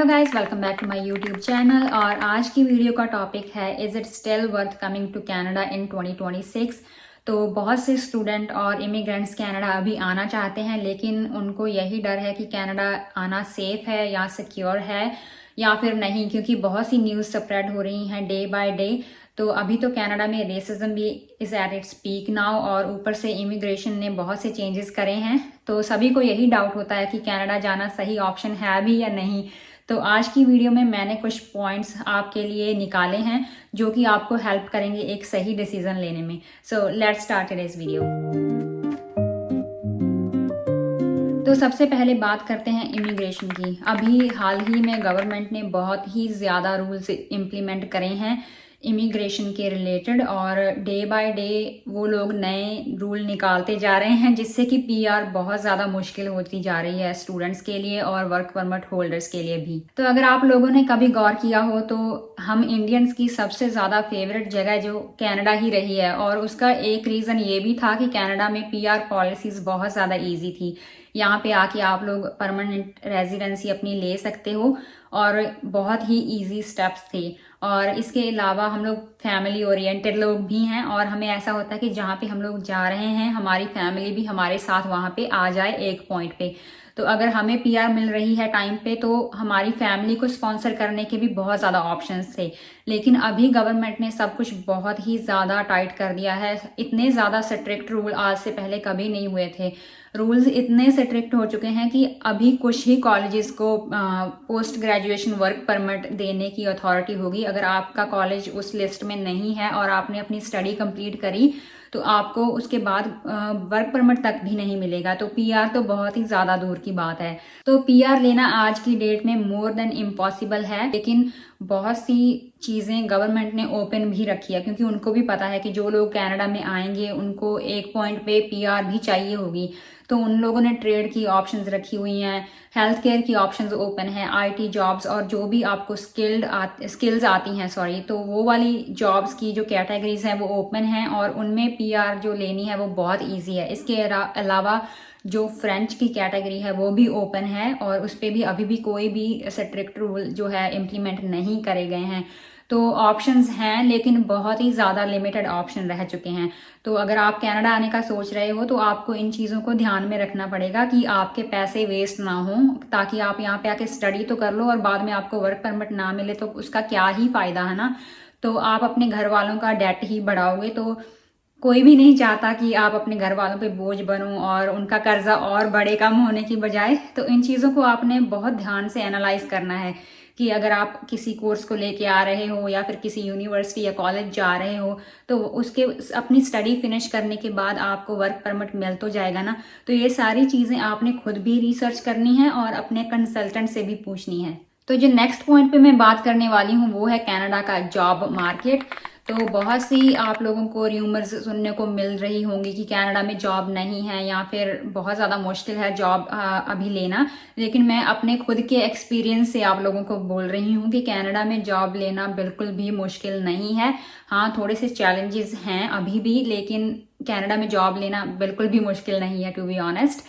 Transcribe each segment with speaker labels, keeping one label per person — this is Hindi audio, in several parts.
Speaker 1: Hello guys, welcome back to my YouTube channel. और आज की वीडियो का टॉपिक है is it still worth coming to Canada in 2026। तो बहुत से स्टूडेंट और इमिग्रेंट्स कनाडा अभी आना चाहते हैं, लेकिन उनको यही डर है कि कनाडा आना सेफ है या सिक्योर है या फिर नहीं, क्योंकि बहुत सी न्यूज़ स्प्रेड हो रही हैं डे बाय डे। तो अभी तो कनाडा में रेसिज्म भी is at its peak now, और ऊपर से इमिग्रेशन ने बहुत से चेंजेस करे हैं। तो सभी को यही डाउट होता है कि कनाडा जाना सही ऑप्शन है भी या नहीं। तो आज की वीडियो में मैंने कुछ पॉइंट्स आपके लिए निकाले हैं जो कि आपको हेल्प करेंगे एक सही डिसीजन लेने में। So let's start today's video. तो सबसे पहले बात करते हैं इमिग्रेशन की। अभी हाल ही में गवर्नमेंट ने बहुत ही ज़्यादा रूल्स इम्प्लीमेंट करे हैं इमिग्रेशन के रिलेटेड, और डे बाय डे वो लोग नए रूल निकालते जा रहे हैं, जिससे कि पीआर बहुत ज़्यादा मुश्किल होती जा रही है स्टूडेंट्स के लिए और वर्क परमिट होल्डर्स के लिए भी। तो अगर आप लोगों ने कभी गौर किया हो तो हम इंडियंस की सबसे ज़्यादा फेवरेट जगह जो कनाडा ही रही है, और उसका एक रीज़न ये भी था कि कनाडा में पीआर पॉलिसीज़ बहुत ज़्यादा ईजी थी। यहाँ पे आके आप लोग परमानेंट रेजिडेंसी अपनी ले सकते हो और बहुत ही इजी स्टेप्स थे। और इसके अलावा हम लोग फैमिली ओरिएंटेड लोग भी हैं, और हमें ऐसा होता है कि जहाँ पे हम लोग जा रहे हैं हमारी फैमिली भी हमारे साथ वहाँ पे आ जाए एक पॉइंट पे। तो अगर हमें पीआर मिल रही है टाइम पे तो हमारी फैमिली को स्पॉन्सर करने के भी बहुत ज़्यादा ऑप्शंस थे। लेकिन अभी गवर्नमेंट ने सब कुछ बहुत ही ज़्यादा टाइट कर दिया है। इतने ज़्यादा स्ट्रिक्ट रूल आज से पहले कभी नहीं हुए थे। रूल्स इतने स्ट्रिक्ट हो चुके हैं कि अभी कुछ ही कॉलेजेस को पोस्ट ग्रेजुएशन वर्क परमिट देने की अथॉरिटी होगी। अगर आपका कॉलेज उस लिस्ट में नहीं है और आपने अपनी स्टडी कंप्लीट करी तो आपको उसके बाद वर्क परमिट तक भी नहीं मिलेगा। तो पीआर तो बहुत ही ज़्यादा दूर की बात है। तो पीआर लेना आज की डेट में मोर देन इम्पॉसिबल है, लेकिन बहुत सी चीज़ें गवर्नमेंट ने ओपन भी रखी है, क्योंकि उनको भी पता है कि जो लोग कनाडा में आएंगे उनको एक पॉइंट पे पीआर भी चाहिए होगी। तो उन लोगों ने ट्रेड की ऑप्शंस रखी हुई हैं, हेल्थ केयर की ऑप्शंस ओपन है, आईटी जॉब्स, और जो भी आपको स्किल्स आती हैं तो वो वाली जॉब्स की जो कैटेगरीज हैं वो ओपन हैं, और उनमें पीआर जो लेनी है वो बहुत ईजी है। इसके अलावा जो फ्रेंच की कैटेगरी है वो भी ओपन है, और उस पर भी अभी भी कोई भी स्ट्रिक्ट रूल जो है इम्प्लीमेंट नहीं करे गए हैं। तो ऑप्शंस हैं, लेकिन बहुत ही ज़्यादा लिमिटेड ऑप्शन रह चुके हैं। तो अगर आप कनाडा आने का सोच रहे हो तो आपको इन चीज़ों को ध्यान में रखना पड़ेगा कि आपके पैसे वेस्ट ना हो, ताकि आप यहाँ पे आके स्टडी तो कर लो और बाद में आपको वर्क परमिट ना मिले तो उसका क्या ही फ़ायदा है ना। तो आप अपने घर वालों का डेट ही बढ़ाओगे। तो कोई भी नहीं चाहता कि आप अपने घर वालों पे बोझ बनो और उनका कर्जा और बढ़े कम होने की बजाय। तो इन चीज़ों को आपने बहुत ध्यान से एनालाइज करना है कि अगर आप किसी कोर्स को लेके आ रहे हो या फिर किसी यूनिवर्सिटी या कॉलेज जा रहे हो तो उसके अपनी स्टडी फिनिश करने के बाद आपको वर्क परमिट मिल तो जाएगा ना। तो ये सारी चीज़ें आपने खुद भी रिसर्च करनी है और अपने कंसल्टेंट से भी पूछनी है। तो जो नेक्स्ट पॉइंट पे मैं बात करने वाली हूँ वो है कनाडा का जॉब मार्केट। तो बहुत सी आप लोगों को र्यूमर्स सुनने को मिल रही होंगी कि कनाडा में जॉब नहीं है या फिर बहुत ज़्यादा मुश्किल है जॉब अभी लेना। लेकिन मैं अपने खुद के एक्सपीरियंस से आप लोगों को बोल रही हूँ कि कनाडा में जॉब लेना बिल्कुल भी मुश्किल नहीं है। हाँ, थोड़े से चैलेंजेस हैं अभी भी, लेकिन कनाडा में जॉब लेना बिल्कुल भी मुश्किल नहीं है, to be honest.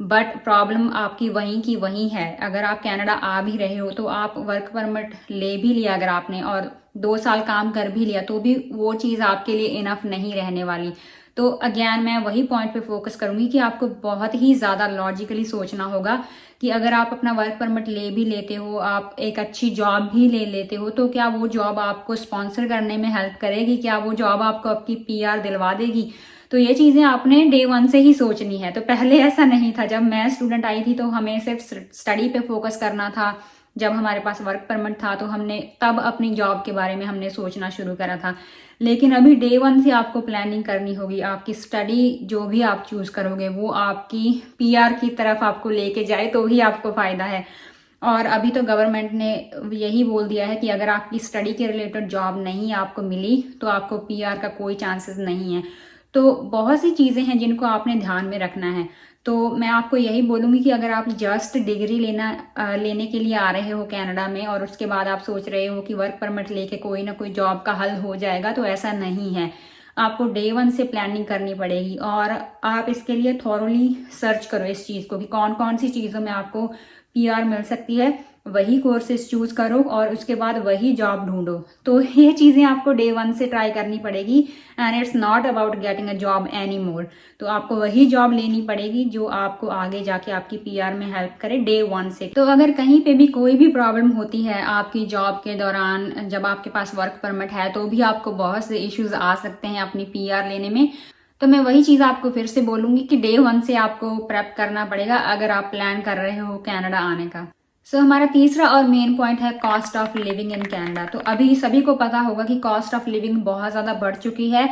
Speaker 1: But problem आपकी वहीं की वहीं है। अगर आप कनाडा आ भी रहे हो तो आप वर्क परमिट ले भी लिया अगर आपने और 2 साल काम कर भी लिया तो भी वो चीज़ आपके लिए इनफ नहीं रहने वाली। तो अगेन मैं वही पॉइंट पे फोकस करूंगी कि आपको बहुत ही ज़्यादा लॉजिकली सोचना होगा कि अगर आप अपना वर्क परमिट ले भी लेते हो, आप एक अच्छी जॉब भी ले लेते हो, तो क्या वो जॉब आपको स्पॉन्सर करने में हेल्प करेगी? क्या वो जॉब आपको आपकी पीआर दिलवा देगी? तो ये चीज़ें आपने डे 1 से ही सोचनी है। तो पहले ऐसा नहीं था। जब मैं स्टूडेंट आई थी तो हमें सिर्फ स्टडी पे फोकस करना था। जब हमारे पास वर्क परमिट था तो हमने तब अपनी जॉब के बारे में हमने सोचना शुरू करा था। लेकिन अभी डे 1 से आपको प्लानिंग करनी होगी। आपकी स्टडी जो भी आप चूज करोगे वो आपकी पीआर की तरफ आपको लेके जाए तो ही आपको फायदा है। और अभी तो गवर्नमेंट ने यही बोल दिया है कि अगर आपकी स्टडी के रिलेटेड जॉब नहीं आपको मिली तो आपको पीआर का कोई चांसेस नहीं है। तो बहुत सी चीज़ें हैं जिनको आपने ध्यान में रखना है। तो मैं आपको यही बोलूँगी कि अगर आप जस्ट डिग्री लेने के लिए आ रहे हो कनाडा में और उसके बाद आप सोच रहे हो कि वर्क परमिट लेके कोई ना कोई जॉब का हल हो जाएगा, तो ऐसा नहीं है। आपको डे 1 से प्लानिंग करनी पड़ेगी और आप इसके लिए थॉरोली सर्च करो इस चीज़ को कि कौन कौन सी चीज़ों में आपको पीआर मिल सकती है वही कोर्सेज चूज करो और उसके बाद वही जॉब ढूंढो। तो ये चीज़ें आपको डे 1 से ट्राई करनी पड़ेगी and it's not about getting a job any more. तो आपको वही जॉब लेनी पड़ेगी जो आपको आगे जाके आपकी पीआर में हेल्प करे डे 1 से। तो अगर कहीं पे भी कोई भी प्रॉब्लम होती है आपकी जॉब के दौरान, जब आपके पास वर्क परमिट है, तो भी आपको बहुत से इश्यूज आ सकते हैं अपनी पीआर लेने में। तो मैं वही चीज़ आपको फिर से बोलूंगी कि डे 1 से आपको प्रेप करना पड़ेगा अगर आप प्लान कर रहे हो कनाडा आने का। सो हमारा तीसरा और मेन पॉइंट है cost of living in Canada. तो अभी सभी को पता होगा कि कॉस्ट ऑफ लिविंग बहुत ज़्यादा बढ़ चुकी है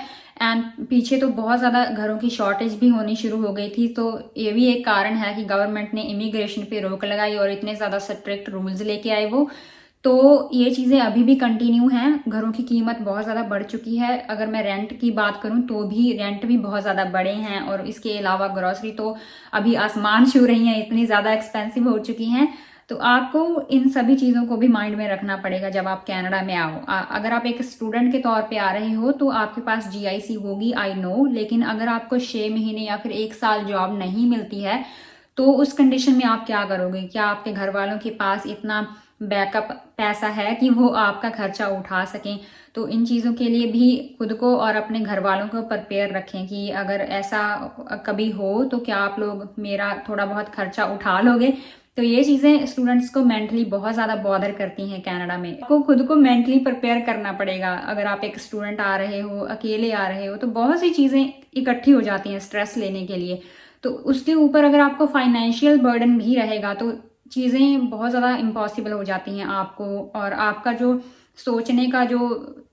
Speaker 1: एंड पीछे तो बहुत ज़्यादा घरों की शॉर्टेज भी होनी शुरू हो गई थी। तो ये भी एक कारण है कि गवर्नमेंट ने इमिग्रेशन पे रोक लगाई और इतने ज़्यादा स्ट्रिक्ट रूल्स लेके आए वो। तो ये चीज़ें अभी भी कंटिन्यू हैं। घरों की कीमत बहुत ज़्यादा बढ़ चुकी है। अगर मैं रेंट की बात करूं तो भी रेंट भी बहुत ज़्यादा बढ़े हैं और इसके अलावा ग्रॉसरी तो अभी आसमान छू रही हैं, इतनी ज़्यादा एक्सपेंसिव हो चुकी हैं। तो आपको इन सभी चीज़ों को भी माइंड में रखना पड़ेगा जब आप कनाडा में आओ। अगर आप एक स्टूडेंट के तौर पे आ रहे हो तो आपके पास जीआईसी होगी, आई नो, लेकिन अगर आपको 6 महीने या फिर 1 साल जॉब नहीं मिलती है तो उस कंडीशन में आप क्या करोगे? क्या आपके घर वालों के पास इतना बैकअप पैसा है कि वो आपका खर्चा उठा सकें? तो इन चीज़ों के लिए भी खुद को और अपने घर वालों को प्रिपेयर रखें कि अगर ऐसा कभी हो तो क्या आप लोग मेरा थोड़ा बहुत खर्चा उठा लोगे? तो ये चीज़ें स्टूडेंट्स को मेंटली बहुत ज़्यादा बॉदर करती हैं कनाडा में। आपको खुद को मेंटली प्रिपेयर करना पड़ेगा। अगर आप एक स्टूडेंट आ रहे हो, अकेले आ रहे हो, तो बहुत सी चीज़ें इकट्ठी हो जाती हैं स्ट्रेस लेने के लिए। तो उसके ऊपर अगर आपको फाइनेंशियल बर्डन भी रहेगा तो चीज़ें बहुत ज़्यादा इम्पॉसिबल हो जाती हैं आपको, और आपका जो सोचने का जो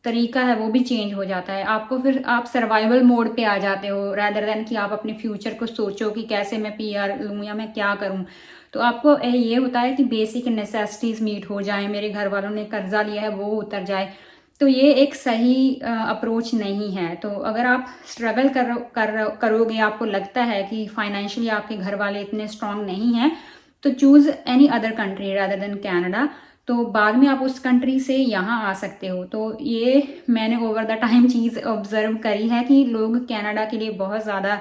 Speaker 1: तरीका है वो भी चेंज हो जाता है। आपको फिर आप सर्वाइवल मोड पे आ जाते हो रैदर देन कि आप अपने फ्यूचर को सोचो कि कैसे मैं पीआर लूँ या मैं क्या करूँ। तो आपको ये होता है कि बेसिक नेसेसिटीज़ मीट हो जाए, मेरे घर वालों ने कर्जा लिया है वो उतर जाए। तो ये एक सही अप्रोच नहीं है। तो अगर आप स्ट्रगल करोगे, आपको लगता है कि फाइनेंशियली आपके घर वाले इतने स्ट्रांग नहीं हैं, तो choose any other country rather than Canada. तो बाद में आप उस कंट्री से यहाँ आ सकते हो। तो ये मैंने over the time cheese observe करी है कि लोग कनाडा के लिए बहुत ज़्यादा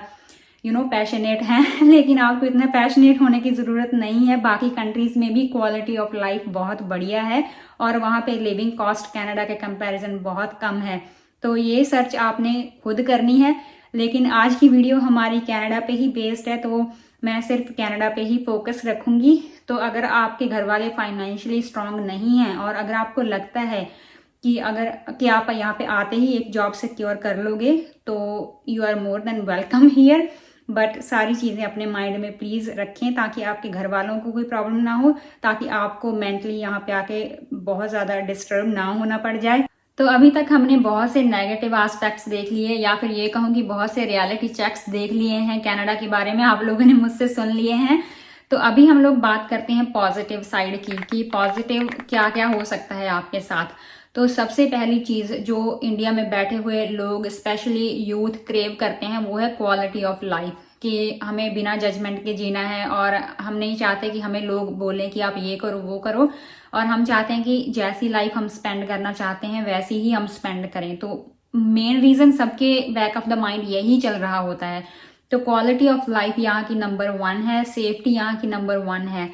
Speaker 1: पैशनेट हैं, लेकिन आपको इतना पैशनेट होने की ज़रूरत नहीं है। बाकी कंट्रीज़ में भी क्वालिटी ऑफ लाइफ बहुत बढ़िया है और वहाँ पे लिविंग कॉस्ट कनाडा के कंपैरिजन बहुत कम है। तो ये सर्च आपने खुद करनी है। लेकिन आज की वीडियो हमारी कनाडा पे ही बेस्ड है, तो मैं सिर्फ कनाडा पे ही फोकस रखूँगी। तो अगर आपके घर वाले फाइनेंशियली स्ट्रांग नहीं हैं और अगर आपको लगता है कि आप यहाँ पे आते ही एक जॉब सिक्योर कर लोगे, तो you are more than welcome here. But सारी चीज़ें अपने माइंड में प्लीज़ रखें ताकि आपके घर वालों को कोई प्रॉब्लम ना हो, ताकि आपको मेंटली यहाँ पे आके बहुत ज़्यादा डिस्टर्ब ना होना पड़ जाए। तो अभी तक हमने बहुत से नेगेटिव एस्पेक्ट्स देख लिए, या फिर ये कहूँ कि बहुत से रियलिटी चेक्स देख लिए हैं कनाडा के बारे में, आप लोगों ने मुझसे सुन लिए हैं। तो अभी हम लोग बात करते हैं पॉजिटिव साइड की कि पॉजिटिव क्या क्या हो सकता है आपके साथ। तो सबसे पहली चीज़ जो इंडिया में बैठे हुए लोग स्पेशली यूथ क्रेव करते हैं वो है क्वालिटी ऑफ लाइफ, कि हमें बिना जजमेंट के जीना है और हम नहीं चाहते कि हमें लोग बोलें कि आप ये करो वो करो, और हम चाहते हैं कि जैसी लाइफ हम स्पेंड करना चाहते हैं वैसी ही हम स्पेंड करें। तो मेन रीज़न सबके बैक ऑफ द माइंड यही चल रहा होता है। तो क्वालिटी ऑफ लाइफ यहाँ की नंबर 1 है, सेफ्टी यहाँ की नंबर 1 है।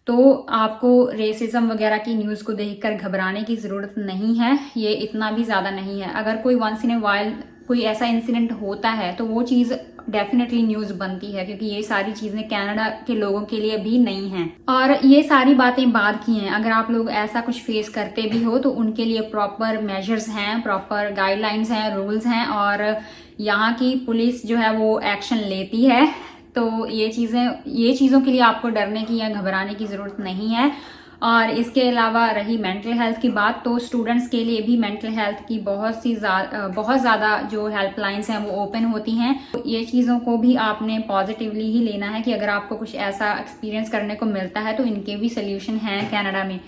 Speaker 1: तो आपको रेसिज्म वगैरह की न्यूज़ को देखकर घबराने की ज़रूरत नहीं है, ये इतना भी ज़्यादा नहीं है। अगर कोई वंस इन ए वाइल कोई ऐसा इंसिडेंट होता है तो वो चीज़ डेफिनेटली न्यूज़ बनती है, क्योंकि ये सारी चीज़ें कनाडा के लोगों के लिए भी नहीं हैं। और ये सारी बातें बाद की हैं। अगर आप लोग ऐसा कुछ फेस करते भी हो तो उनके लिए प्रॉपर मेजर्स हैं, प्रॉपर गाइडलाइंस हैं, रूल्स हैं, और यहाँ की पुलिस जो है वो एक्शन लेती है। तो ये चीज़ों के लिए आपको डरने की या घबराने की ज़रूरत नहीं है। और इसके अलावा रही मेंटल हेल्थ की बात, तो स्टूडेंट्स के लिए भी मेंटल हेल्थ की बहुत ज़्यादा जो हेल्पलाइंस हैं वो ओपन होती हैं। तो ये चीज़ों को भी आपने पॉजिटिवली ही लेना है कि अगर आपको कुछ ऐसा एक्सपीरियंस करने को मिलता है तो इनके भी सोल्यूशन हैं कनाडा में।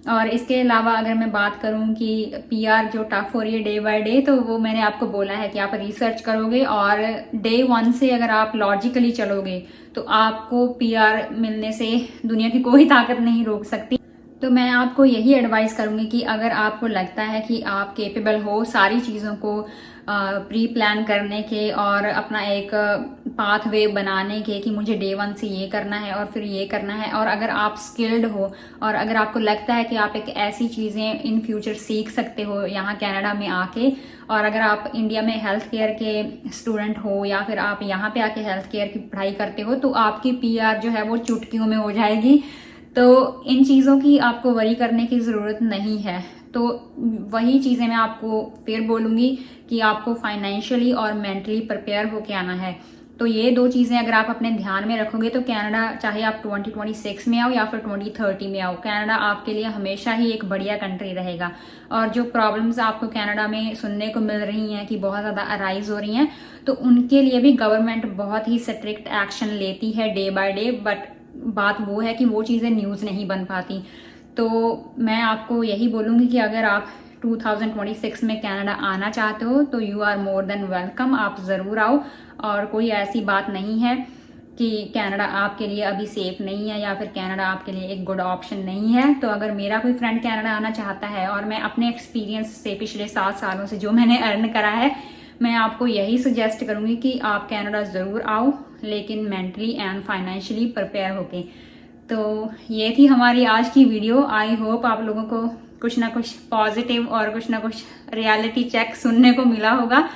Speaker 1: और इसके अलावा अगर मैं बात करूं कि पीआर जो टफ हो रही है डे बाय डे, तो वो मैंने आपको बोला है कि आप रिसर्च करोगे और डे 1 से अगर आप लॉजिकली चलोगे तो आपको पीआर मिलने से दुनिया की कोई ताकत नहीं रोक सकती। तो मैं आपको यही एडवाइस करूँगी कि अगर आपको लगता है कि आप केपेबल हो सारी चीज़ों को प्री प्लान करने के और अपना एक पाथवे बनाने के कि मुझे डे 1 से ये करना है और फिर ये करना है, और अगर आप स्किल्ड हो और अगर आपको लगता है कि आप एक ऐसी चीज़ें इन फ्यूचर सीख सकते हो यहाँ कनाडा में आके, और अगर आप इंडिया में हेल्थ केयर के स्टूडेंट हो या फिर आप यहाँ पे आके हेल्थ केयर की पढ़ाई करते हो, तो आपकी PR जो है वो चुटकियों में हो जाएगी। तो इन चीज़ों की आपको वरी करने की ज़रूरत नहीं है। तो वही चीज़ें मैं आपको फिर बोलूँगी कि आपको फाइनेंशियली और मेंटली प्रिपेयर होके आना है। तो ये 2 चीज़ें अगर आप अपने ध्यान में रखोगे तो कनाडा, चाहे आप 2026 में आओ या फिर 2030 में आओ, कनाडा आपके लिए हमेशा ही एक बढ़िया कंट्री रहेगा। और जो प्रॉब्लम्स आपको कनाडा में सुनने को मिल रही हैं कि बहुत ज़्यादा अराइज हो रही हैं, तो उनके लिए भी गवर्नमेंट बहुत ही स्ट्रिक्ट एक्शन लेती है डे बाय डे। बट बात वो है कि वो चीज़ें न्यूज़ नहीं बन पाती। तो मैं आपको यही बोलूँगी कि अगर आप 2026 में कनाडा आना चाहते हो तो you are more than welcome, आप ज़रूर आओ। और कोई ऐसी बात नहीं है कि कनाडा आपके लिए अभी सेफ नहीं है या फिर कनाडा आपके लिए एक गुड ऑप्शन नहीं है। तो अगर मेरा कोई फ्रेंड कनाडा आना चाहता है और मैं अपने एक्सपीरियंस से पिछले 7 सालों से जो मैंने अर्न करा है, मैं आपको यही सजेस्ट करूँगी कि आप कनाडा ज़रूर आओ, लेकिन मेंटली एंड फाइनेंशियली प्रिपेयर होके। तो ये थी हमारी आज की वीडियो। आई होप आप लोगों को कुछ ना कुछ पॉजिटिव और कुछ ना कुछ रियलिटी चेक सुनने को मिला होगा।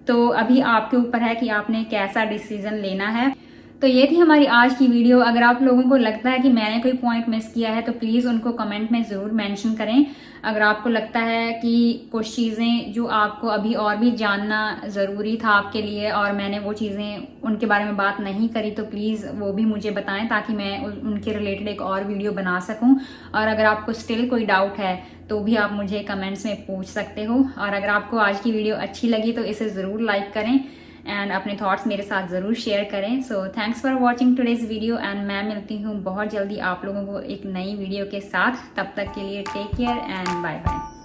Speaker 1: तो अभी आपके ऊपर है कि आपने कैसा डिसीजन लेना है। तो ये थी हमारी आज की वीडियो। अगर आप लोगों को लगता है कि मैंने कोई पॉइंट मिस किया है तो प्लीज़ उनको कमेंट में ज़रूर मेंशन करें। अगर आपको लगता है कि कुछ चीज़ें जो आपको अभी और भी जानना ज़रूरी था आपके लिए और मैंने वो चीज़ें उनके बारे में बात नहीं करी, तो प्लीज़ वो भी मुझे बताएं ताकि मैं उनके रिलेटेड एक और वीडियो बना सकूं। और अगर आपको स्टिल कोई डाउट है तो भी आप मुझे कमेंट्स में पूछ सकते हो। और अगर आपको आज की वीडियो अच्छी लगी तो इसे ज़रूर लाइक करें एंड अपने थॉट्स मेरे साथ ज़रूर शेयर करें। So thanks for watching today's video and मैं मिलती हूँ बहुत जल्दी आप लोगों को एक नई वीडियो के साथ। तब तक के लिए take care and bye bye.